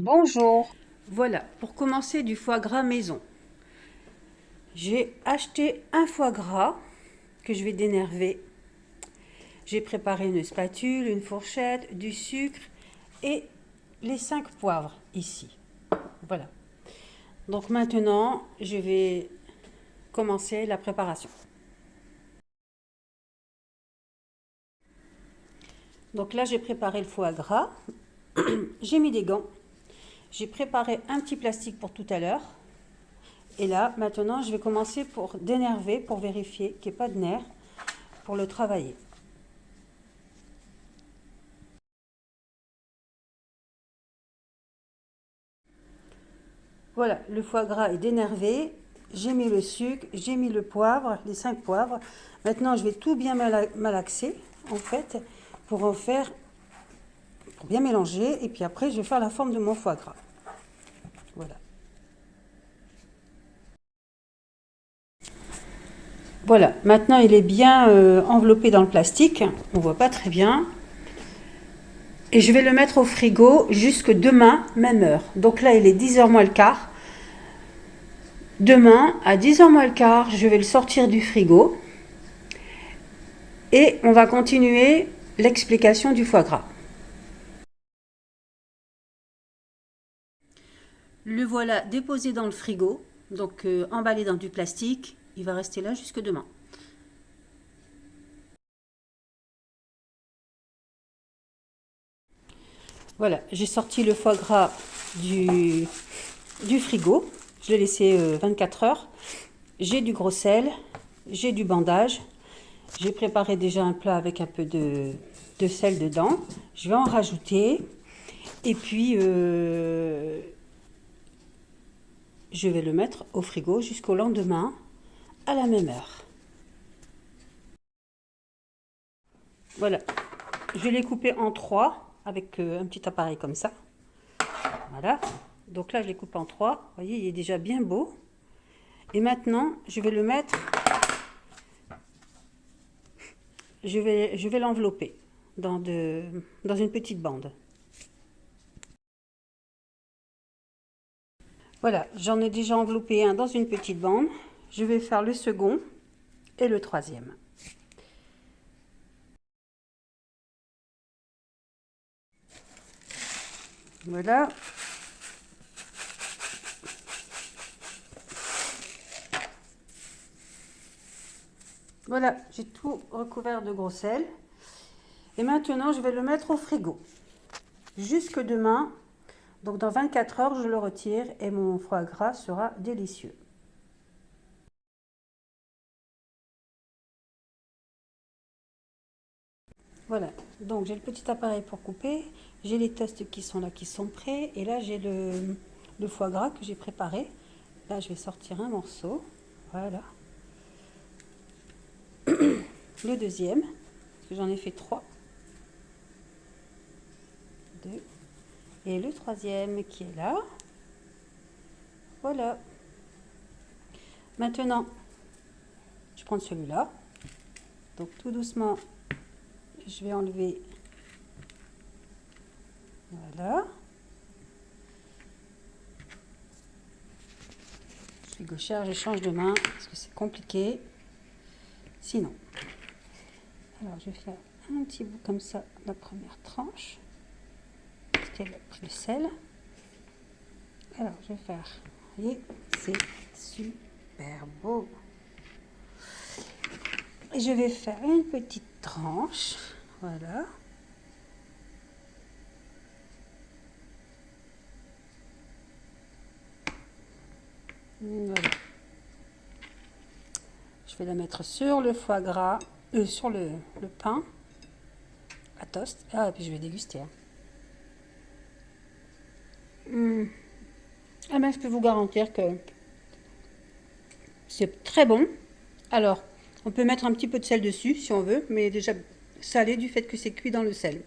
Bonjour. Voilà, pour commencer du foie gras maison. J'ai acheté un foie gras que je vais dénerver. J'ai préparé une spatule, une fourchette, du sucre et les 5 poivres ici. Voilà. Donc maintenant, je vais commencer la préparation. Donc là, j'ai préparé le foie gras. J'ai mis des gants. J'ai préparé un petit plastique pour tout à l'heure. Et là, maintenant, je vais commencer pour dénerver, pour vérifier qu'il n'y ait pas de nerfs, pour le travailler. Voilà, le foie gras est dénervé. J'ai mis le sucre, j'ai mis le poivre, les 5 poivres. Maintenant, je vais tout bien malaxer, en fait, pour en faire, pour bien mélanger. Et puis après, je vais faire la forme de mon foie gras. Voilà. Voilà, maintenant il est bien enveloppé dans le plastique. On ne voit pas très bien. Et je vais le mettre au frigo jusque demain, même heure. Donc là, il est 10h moins le quart. Demain, à 10h moins le quart, je vais le sortir du frigo. Et on va continuer l'explication du foie gras. Le voilà déposé dans le frigo, donc emballé dans du plastique. Il va rester là jusque demain. Voilà, j'ai sorti le foie gras du frigo. Je l'ai laissé 24 heures. J'ai du gros sel, j'ai du bandage. J'ai préparé déjà un plat avec un peu de sel dedans. Je vais en rajouter. Et puis, je vais le mettre au frigo jusqu'au lendemain à la même heure. Voilà, je l'ai coupé en 3 avec un petit appareil comme ça. Voilà, donc là je l'ai coupé en 3. Vous voyez, il est déjà bien beau. Et maintenant, je vais le mettre, je vais l'envelopper dans une petite bande. Voilà, j'en ai déjà enveloppé un dans une petite bande. Je vais faire le second et le troisième. Voilà. Voilà, j'ai tout recouvert de gros sel. Et maintenant, je vais le mettre au frigo. Jusque demain. Donc dans 24 heures, je le retire et mon foie gras sera délicieux. Voilà, donc j'ai le petit appareil pour couper. J'ai les toasts qui sont là, qui sont prêts. Et là, j'ai le foie gras que j'ai préparé. Là, je vais sortir un morceau. Voilà. Le deuxième, parce que j'en ai fait 3. 2. Et le troisième qui est là. Voilà. Maintenant, je prends celui-là. Donc tout doucement, je vais enlever. Voilà. Je suis gauchère, je change de main parce que c'est compliqué. Sinon. Alors je vais faire un petit bout comme ça, la première tranche. Parce qu'elle a pris le sel. Alors je vais faire. Vous voyez, c'est super beau. Et je vais faire une petite tranche. Voilà. Voilà. Je vais la mettre sur le foie gras, sur le pain à toast. Ah, et puis je vais déguster. Ah ben, je peux vous garantir que c'est très bon. Alors, on peut mettre un petit peu de sel dessus si on veut, mais déjà salé du fait que c'est cuit dans le sel.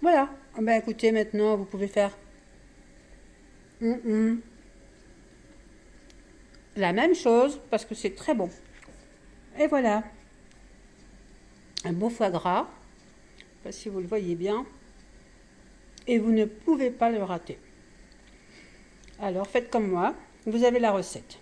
Voilà. Ah ben, écoutez, maintenant, vous pouvez faire la même chose parce que c'est très bon. Et voilà. Un beau foie gras. Je ne sais pas si vous le voyez bien. Et vous ne pouvez pas le rater. Alors faites comme moi, vous avez la recette.